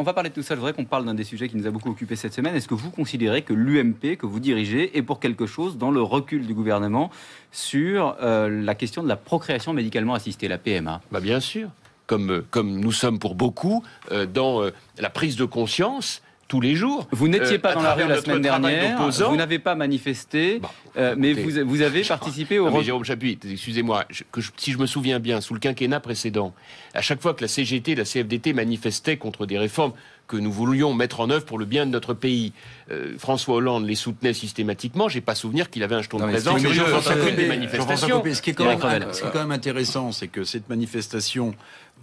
on va parler de tout ça. Je voudrais qu'on parle d'un des sujets qui nous a beaucoup occupé cette semaine. Est-ce que vous considérez que l'UMP que vous dirigez est pour quelque chose dans le recul du gouvernement sur la question de la procréation médicalement assistée, la PMA? Bien sûr. Comme nous sommes pour beaucoup dans la prise de conscience tous les jours. Vous n'étiez pas dans la rue la semaine dernière, vous n'avez pas manifesté, mais vous avez participé au... mais Jérôme Chappuis, excusez-moi, si je me souviens bien, sous le quinquennat précédent, à chaque fois que la CGT et la CFDT manifestaient contre des réformes que nous voulions mettre en œuvre pour le bien de notre pays, François Hollande les soutenait systématiquement. J'ai pas souvenir qu'il avait un jeton de présence dans chacune des manifestations. Ce qui est quand même intéressant, c'est que cette manifestation,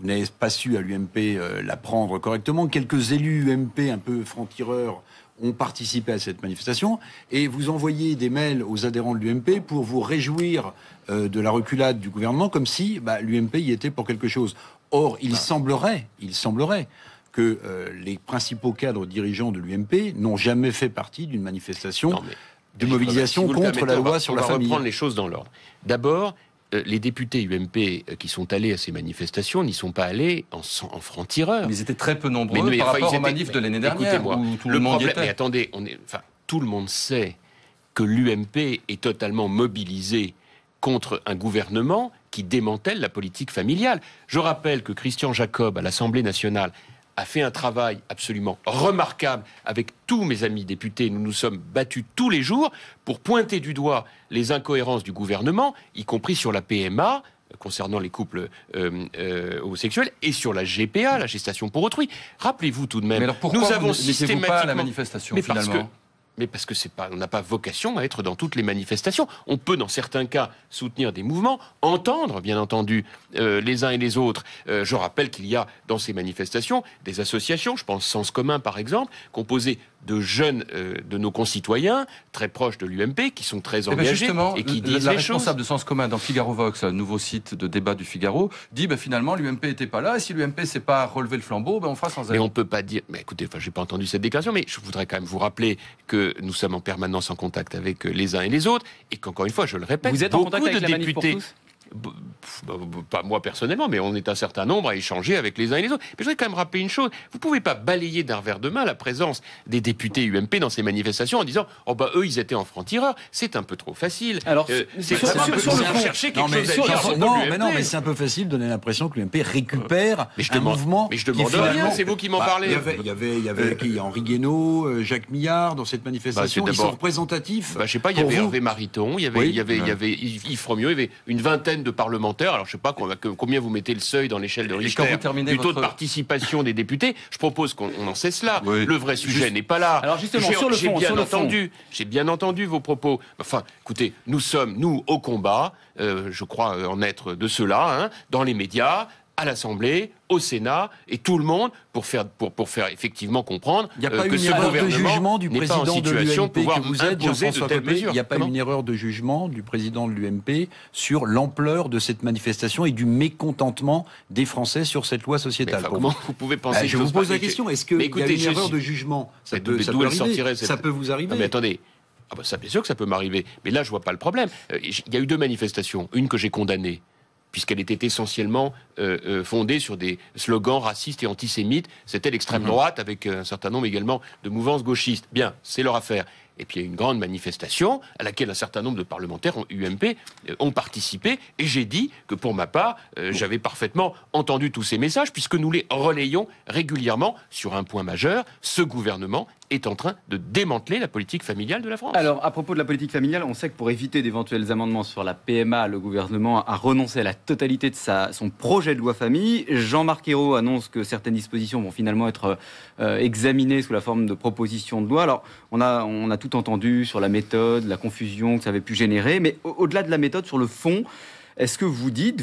vous n'avez pas su à l'UMP la prendre correctement. Quelques élus UMP un peu francs-tireurs ont participé à cette manifestation et vous envoyez des mails aux adhérents de l'UMP pour vous réjouir de la reculade du gouvernement, comme si l'UMP y était pour quelque chose. Or, il semblerait que les principaux cadres dirigeants de l'UMP n'ont jamais fait partie d'une manifestation de mobilisation contre la loi sur la famille. On va reprendre les choses dans l'ordre. D'abord, les députés UMP qui sont allés à ces manifestations n'y sont pas allés en francs-tireurs. Mais ils étaient très peu nombreux par rapport aux manifs de l'année dernière. Écoutez-moi, où tout le monde y était. Mais attendez, tout le monde sait que l'UMP est totalement mobilisé contre un gouvernement qui démantèle la politique familiale. Je rappelle que Christian Jacob, à l'Assemblée nationale, a fait un travail absolument remarquable avec tous mes amis députés. Nous nous sommes battus tous les jours pour pointer du doigt les incohérences du gouvernement, y compris sur la PMA, concernant les couples homosexuels, et sur la GPA, la gestation pour autrui. Rappelez-vous tout de même, mais alors pourquoi nous avons systématiquement pas à la manifestation finalement Mais parce que on n'a pas vocation à être dans toutes les manifestations. On peut, dans certains cas, soutenir des mouvements, entendre, bien entendu, les uns et les autres. Je rappelle qu'il y a dans ces manifestations des associations, je pense Sens Commun par exemple, composées de jeunes de nos concitoyens, très proches de l'UMP, qui sont très engagés et qui disent la les responsable choses. de Sens Commun dans Figaro Vox, un nouveau site de débat du Figaro, dit finalement l'UMP n'était pas là, et si l'UMP ne s'est pas relevé le flambeau, on fera sans elle. Mais on peut pas dire... Mais écoutez, j'ai pas entendu cette déclaration, mais je voudrais quand même vous rappeler que nous sommes en permanence en contact avec les uns et les autres, et qu'encore une fois, je le répète, vous êtes en contact avec la Manif pour tous ? Pas moi personnellement, mais on est un certain nombre à échanger avec les uns et les autres. Mais je voudrais quand même rappeler une chose. Vous ne pouvez pas balayer d'un revers de main la présence des députés UMP dans ces manifestations en disant eux, ils étaient en francs-tireurs. C'est un peu trop facile. Alors, c'est chercher quelque chose mais c'est un peu facile de donner l'impression que l'UMP récupère un mouvement. Mais je demande rien, c'est vous qui m'en parlez. Il y avait Henri Guénaud, Jacques Millard dans cette manifestation. Ils sont représentatifs. Je sais pas, il y avait Hervé Mariton, il y avait Yves Fromieux, il y avait une vingtaine de parlementaires. Alors je sais pas combien vous mettez le seuil dans l'échelle de Richter du taux de participation des députés. Je propose qu'on en cesse là. Oui. Le vrai sujet n'est pas là. Alors justement, sur le fond, j'ai bien entendu vos propos. Enfin, écoutez, nous sommes, au combat, je crois en être de ceux-là, dans les médias, à l'Assemblée, au Sénat, et tout le monde pour faire effectivement comprendre que ce gouvernement n'est pas en situation de pouvoir imposer de telles mesures. Il n'y a pas une erreur de jugement du président de l'UMP sur l'ampleur de cette manifestation et du mécontentement des Français sur cette loi sociétale. Comment vous pouvez penser je vous pose la question, est-ce qu'il y a une erreur de jugement? Ça peut vous arriver. Mais attendez. Ça, bien sûr que ça peut m'arriver. Mais là, je vois pas le problème. Il y a eu 2 manifestations. Une que j'ai condamnée, puisqu'elle était essentiellement fondée sur des slogans racistes et antisémites. C'était l'extrême droite, avec un certain nombre également de mouvances gauchistes. Bien, c'est leur affaire. Et puis il y a eu une grande manifestation à laquelle un certain nombre de parlementaires UMP ont participé. Et j'ai dit que pour ma part, j'avais parfaitement entendu tous ces messages, puisque nous les relayons régulièrement sur un point majeur. Ce gouvernement est en train de démanteler la politique familiale de la France. Alors, à propos de la politique familiale, on sait que pour éviter d'éventuels amendements sur la PMA, le gouvernement a renoncé à la totalité de son projet de loi famille. Jean-Marc Ayrault annonce que certaines dispositions vont finalement être examinées sous la forme de propositions de loi. Alors, on a tout entendu sur la méthode, la confusion que ça avait pu générer, mais au-delà de la méthode, sur le fond, est-ce que vous dites,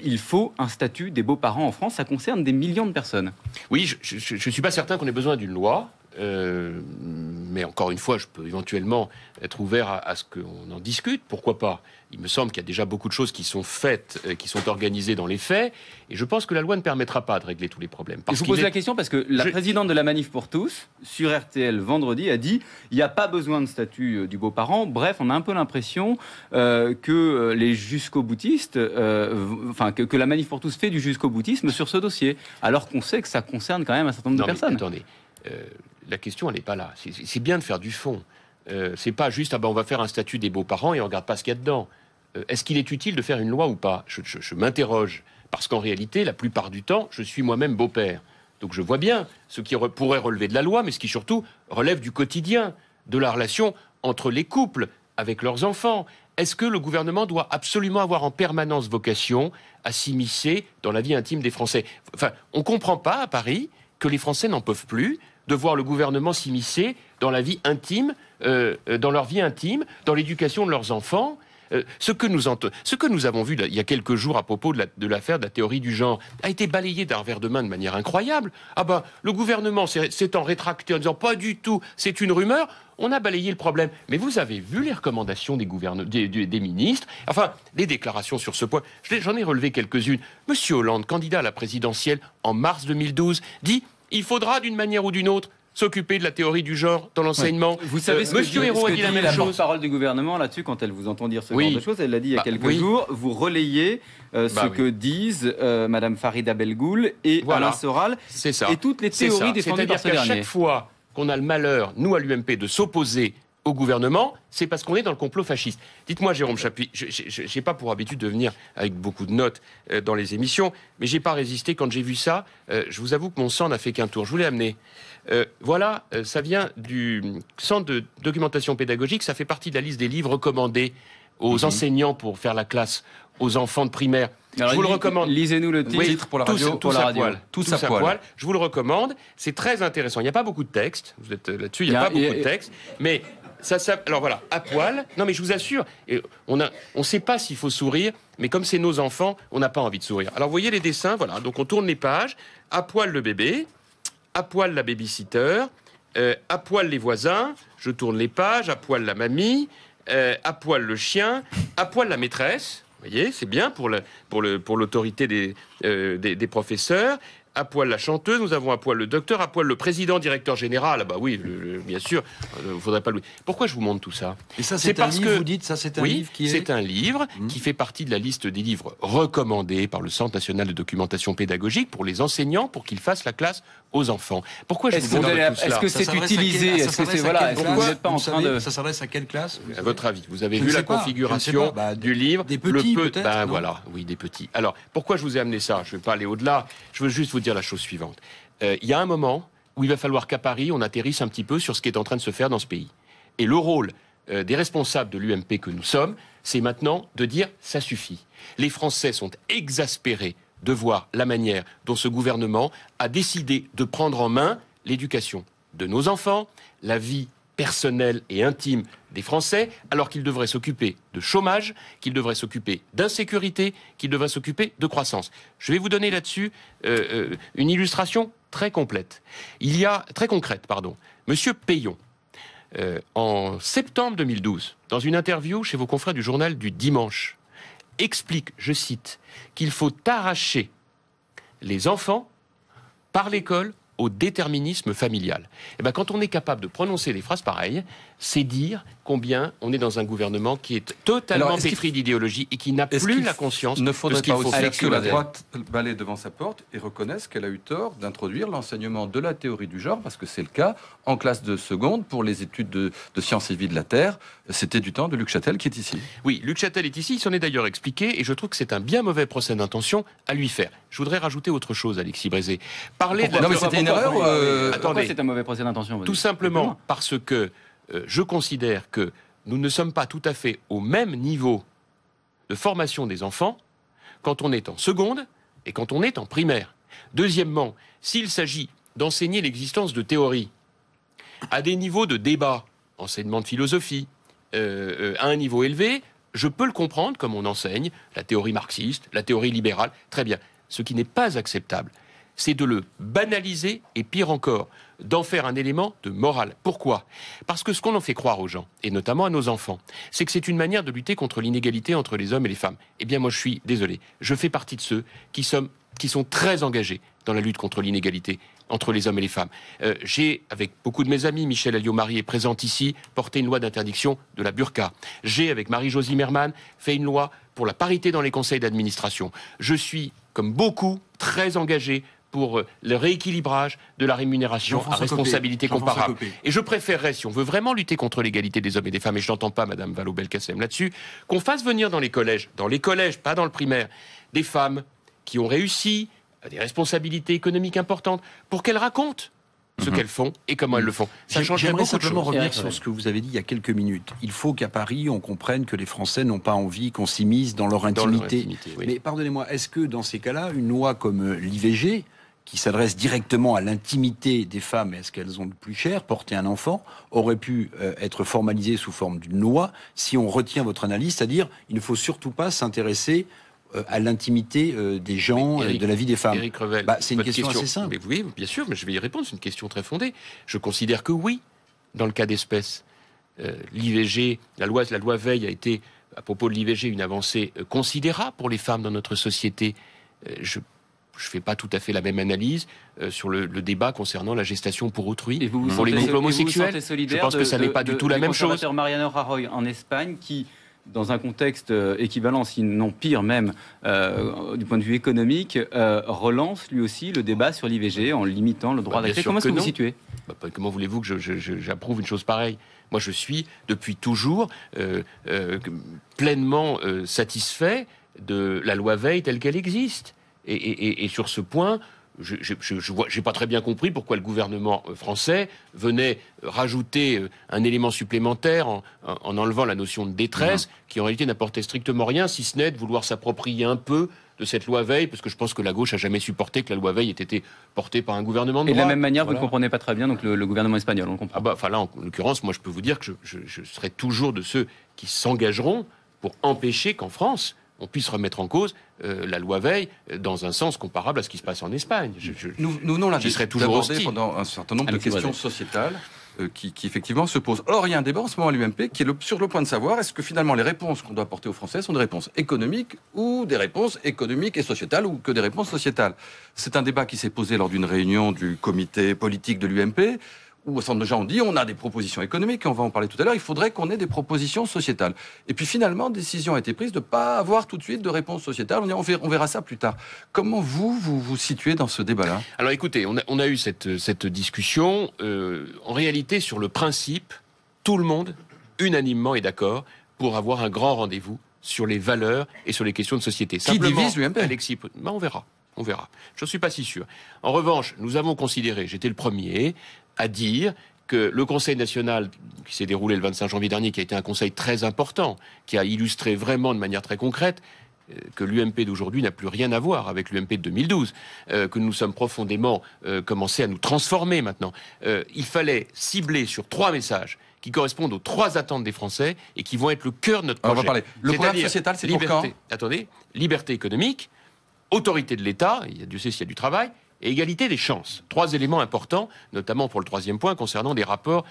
il faut un statut des beaux-parents en France? Ça concerne des millions de personnes. Oui, je ne suis pas certain qu'on ait besoin d'une loi. mais encore une fois, je peux éventuellement être ouvert à ce qu'on en discute, pourquoi pas. Il me semble qu'il y a déjà beaucoup de choses qui sont faites, qui sont organisées dans les faits, et je pense que la loi ne permettra pas de régler tous les problèmes. Je vous pose la question parce que la présidente de la Manif pour tous, sur RTL vendredi, a dit il n'y a pas besoin de statut du beau-parent. Bref, on a un peu l'impression que les jusqu'au-boutistes, que la Manif pour tous fait du jusqu'au-boutisme sur ce dossier, alors qu'on sait que ça concerne quand même un certain nombre de personnes. Attendez, la question, elle n'est pas là. C'est bien de faire du fond. C'est pas juste, on va faire un statut des beaux-parents et on regarde pas ce qu'il y a dedans. Est-ce qu'il est utile de faire une loi ou pas ? Je m'interroge. Parce qu'en réalité, la plupart du temps, je suis moi-même beau-père. Donc je vois bien ce qui pourrait relever de la loi, mais ce qui surtout relève du quotidien, de la relation entre les couples, avec leurs enfants. Est-ce que le gouvernement doit absolument avoir en permanence vocation à s'immiscer dans la vie intime des Français ? Enfin, on ne comprend pas à Paris que les Français n'en peuvent plus de voir le gouvernement s'immiscer dans la vie intime, dans leur vie intime, dans l'éducation de leurs enfants. Ce que nous avons vu il y a quelques jours à propos de l'affaire de la théorie du genre a été balayé d'un revers de main de manière incroyable. Le gouvernement s'étant rétracté en disant pas du tout, c'est une rumeur. On a balayé le problème. Mais vous avez vu les recommandations des ministres, enfin, les déclarations sur ce point. J'en ai relevé quelques-unes. Monsieur Hollande, candidat à la présidentielle en mars 2012, dit il faudra d'une manière ou d'une autre s'occuper de la théorie du genre dans l'enseignement. Ouais. Vous savez Monsieur Hérault a dit la même chose. La porte-parole du gouvernement là-dessus, quand elle vous entend dire ce genre de choses, elle l'a dit il y a quelques jours. Vous relayez que disent Madame Farida Belgoul et Alain Soral. C'est ça. Et toutes les théories défendues par ce dernier. C'est-à-dire qu'à chaque fois qu'on a le malheur, nous à l'UMP, de s'opposer au gouvernement, c'est parce qu'on est dans le complot fasciste. Dites-moi, Jérôme Chapuis, je n'ai pas pour habitude de venir avec beaucoup de notes dans les émissions, mais j'ai pas résisté quand j'ai vu ça. Je vous avoue que mon sang n'a fait qu'un tour. Je vous l'ai amené. Ça vient du Centre de documentation pédagogique, ça fait partie de la liste des livres recommandés aux enseignants pour faire la classe aux enfants de primaire. Alors, je vous le recommande. Lisez-nous le titre pour la radio. Tous à poil. Tous à poil. Je vous le recommande. C'est très intéressant. Il n'y a pas beaucoup de texte. Vous êtes là-dessus. Il n'y a pas beaucoup de texte. Mais alors voilà, à poil. Non, mais je vous assure, on ne sait pas s'il faut sourire, mais comme c'est nos enfants, on n'a pas envie de sourire. Alors vous voyez les dessins, voilà. Donc on tourne les pages. À poil le bébé, à poil la babysitter, à poil les voisins. Je tourne les pages. À poil la mamie, à poil le chien, à poil la maîtresse. Vous voyez, c'est bien pour l'autorité des professeurs. À poil la chanteuse, nous avons à poil le docteur, à poil le président, directeur général. Ah bah oui, bien sûr, il ne faudrait pas le... Pourquoi je vous montre tout ça ? Et ça, c'est un livre, vous dites, ça, c'est un livre qui est... c'est un livre qui fait partie de la liste des livres recommandés par le Centre national de documentation pédagogique pour les enseignants, pour qu'ils fassent la classe aux enfants. Pourquoi je vous montre tout cela ? Est-ce que c'est utilisé ? Est-ce que c'est... Voilà, est-ce que vous n'êtes pas en train de... Ça s'adresse à quelle classe ? À votre avis, vous avez vu la configuration du livre ? Des petits, peut-être ? Voilà, oui, des petits. Alors, pourquoi je vous ai amené ça ? Je ne vais pas aller au-delà. Je veux juste vous dire la chose suivante. Il y a un moment où il va falloir qu'à Paris, on atterrisse un petit peu sur ce qui est en train de se faire dans ce pays. Et le rôle des responsables de l'UMP que nous sommes, c'est maintenant de dire « ça suffit ». Les Français sont exaspérés de voir la manière dont ce gouvernement a décidé de prendre en main l'éducation de nos enfants, la vie personnelle et intime des Français, alors qu'ils devraient s'occuper de chômage, qu'ils devraient s'occuper d'insécurité, qu'ils devraient s'occuper de croissance. Je vais vous donner là-dessus une illustration très concrète. Monsieur Payon, en septembre 2012, dans une interview chez vos confrères du journal du Dimanche, explique, je cite, qu'il faut arracher les enfants par l'école au déterminisme familial. Et bien, quand on est capable de prononcer des phrases pareilles, c'est dire combien on est dans un gouvernement qui est totalement pétri d'idéologie et qui n'a plus la conscience de ce qu'il faut faire. Que la faire. droite balaie devant sa porte et reconnaisse qu'elle a eu tort d'introduire l'enseignement de la théorie du genre, parce que c'est le cas en classe de seconde pour les études de sciences et vie de la Terre. C'était du temps de Luc Châtel qui est ici. Oui, Luc Châtel est ici, il s'en est d'ailleurs expliqué et je trouve que c'est un bien mauvais procès d'intention à lui faire. Je voudrais rajouter autre chose, Alexis Brézé. Parler de la... Non, mais c'était une erreur. Pourquoi c'est un mauvais procès d'intention ? Tout simplement parce que je considère que nous ne sommes pas tout à fait au même niveau de formation des enfants quand on est en seconde et quand on est en primaire. Deuxièmement, s'il s'agit d'enseigner l'existence de théories à des niveaux de débat, enseignement de philosophie, à un niveau élevé, je peux le comprendre comme on enseigne la théorie marxiste, la théorie libérale, très bien. Ce qui n'est pas acceptable, c'est de le banaliser et pire encore, d'en faire un élément de morale. Pourquoi ? Parce que ce qu'on en fait croire aux gens, et notamment à nos enfants, c'est que c'est une manière de lutter contre l'inégalité entre les hommes et les femmes. Eh bien moi je suis désolé, je fais partie de ceux qui sont très engagés dans la lutte contre l'inégalité entre les hommes et les femmes. J'ai, avec beaucoup de mes amis, Michel Alliot-Marie est présente ici, porté une loi d'interdiction de la burqa. J'ai, avec Marie-Josie Merman, fait une loi pour la parité dans les conseils d'administration. Je suis, comme beaucoup, très engagé pour le rééquilibrage de la rémunération à responsabilité comparable. Et je préférerais, si on veut vraiment lutter contre l'égalité des hommes et des femmes, et je n'entends pas Madame Vallaud-Belkacem là-dessus, qu'on fasse venir dans les collèges, pas dans le primaire, des femmes qui ont réussi à des responsabilités économiques importantes, pour qu'elles racontent ce qu'elles font et comment elles le font. Ça changerait beaucoup de choses. J'aimerais simplement revenir sur ce que vous avez dit il y a quelques minutes. Il faut qu'à Paris, on comprenne que les Français n'ont pas envie qu'on s'immisce dans leur intimité. Oui. Mais pardonnez-moi, est-ce que dans ces cas-là, une loi comme l'IVG, qui s'adresse directement à l'intimité des femmes et à ce qu'elles ont de plus cher, porter un enfant, aurait pu être formalisée sous forme d'une loi, si on retient votre analyse, c'est-à-dire il ne faut surtout pas s'intéresser à l'intimité des gens, de la vie des femmes. Éric Revel, c'est une question assez simple. Mais oui, bien sûr, mais je vais y répondre, c'est une question très fondée. Je considère que oui, dans le cas d'espèce, l'IVG, la loi Veil a été, à propos de l'IVG, une avancée considérable pour les femmes dans notre société. Je ne fais pas tout à fait la même n'est sur le débat concernant la gestation pour autrui. Et vous pour les couples homosexuels, je pense que ça n'est pas du tout la même chose. Mariano Rajoy en Espagne, qui, dans un contexte équivalent, sinon pire même, du point de vue économique, relance lui aussi le débat sur l'IVG en limitant le droit d'accès. Comment est-ce que vous vous situez ? Comment voulez-vous que j'approuve une chose pareille ? Moi, je suis, depuis toujours, pleinement satisfait de la loi Veil telle qu'elle existe. Et sur ce point, je n'ai pas très bien compris pourquoi le gouvernement français venait rajouter un élément supplémentaire en enlevant la notion de détresse, qui en réalité n'apportait strictement rien, si ce n'est de vouloir s'approprier un peu de cette loi Veil, parce que je pense que la gauche n'a jamais supporté que la loi Veil ait été portée par un gouvernement de droite. Et de la même manière, vous ne comprenez pas très bien donc le gouvernement espagnol, on comprend. Là, en l'occurrence, moi je peux vous dire que je serai toujours de ceux qui s'engageront pour empêcher qu'en France, on puisse remettre en cause la loi Veil dans un sens comparable à ce qui se passe en Espagne. J'y serais toujours hostile pendant un certain nombre de questions sociétales qui effectivement se posent. Or, il y a un débat en ce moment à l'UMP qui est sur le point de savoir est-ce que finalement les réponses qu'on doit apporter aux Français sont des réponses économiques ou des réponses économiques et sociétales ou que des réponses sociétales. C'est un débat qui s'est posé lors d'une réunion du comité politique de l'UMP, où un certain nombre de gens ont dit on a des propositions économiques, on va en parler tout à l'heure, il faudrait qu'on ait des propositions sociétales. Et puis finalement, décision a été prise de ne pas avoir tout de suite de réponse sociétale, on verra ça plus tard. Comment vous situez dans ce débat-là ? Alors écoutez, on a eu cette discussion. En réalité, sur le principe, tout le monde, unanimement, est d'accord pour avoir un grand rendez-vous sur les valeurs et sur les questions de société. Qui divise l'UMP ? Alexis, on verra. Je ne suis pas si sûr. En revanche, nous avons considéré, j'étais le premier, à dire que le Conseil national, qui s'est déroulé le 25 janvier dernier, qui a été un conseil très important, qui a illustré vraiment de manière très concrète que l'UMP d'aujourd'hui n'a plus rien à voir avec l'UMP de 2012, que nous sommes profondément commencés à nous transformer maintenant. Il fallait cibler sur 3 messages qui correspondent aux 3 attentes des Français et qui vont être le cœur de notre projet. On va parler. Le programme sociétal, c'est pour quand ? Attendez, liberté économique, autorité de l'État, Dieu sait s'il y a du travail, et égalité des chances. 3 éléments importants, notamment pour le 3e point, concernant les rapports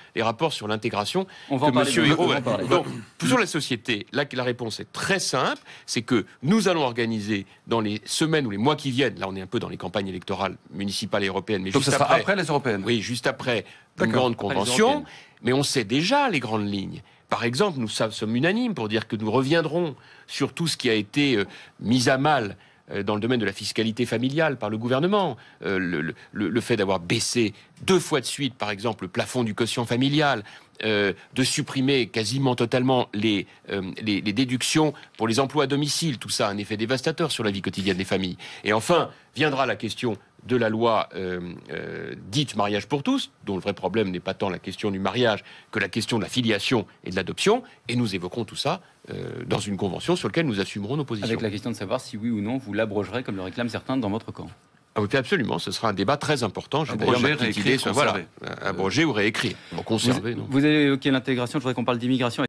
sur l'intégration que M. Hérault a. Donc, sur la société, là, la réponse est très simple, c'est que nous allons organiser dans les semaines ou les mois qui viennent, là on est un peu dans les campagnes électorales municipales et européennes, mais donc juste ça sera après les européennes. Oui, juste après une grande convention, mais on sait déjà les grandes lignes. Par exemple, nous sommes unanimes pour dire que nous reviendrons sur tout ce qui a été mis à mal dans le domaine de la fiscalité familiale par le gouvernement, le fait d'avoir baissé 2 fois de suite, par exemple, le plafond du quotient familial, de supprimer quasiment totalement les déductions pour les emplois à domicile, tout ça a un effet dévastateur sur la vie quotidienne des familles. Et enfin, viendra la question de la loi dite mariage pour tous, dont le vrai problème n'est pas tant la question du mariage que la question de la filiation et de l'adoption, et nous évoquerons tout ça dans une convention sur laquelle nous assumerons nos positions. Avec la question de savoir si oui ou non vous l'abrogerez, comme le réclament certains, dans votre camp. Ah oui, absolument, ce sera un débat très important. J'ai d'ailleurs ma petite idée sur abroger ou réécrire. Bon, conserver, non. Vous avez évoqué l'intégration, je voudrais qu'on parle d'immigration.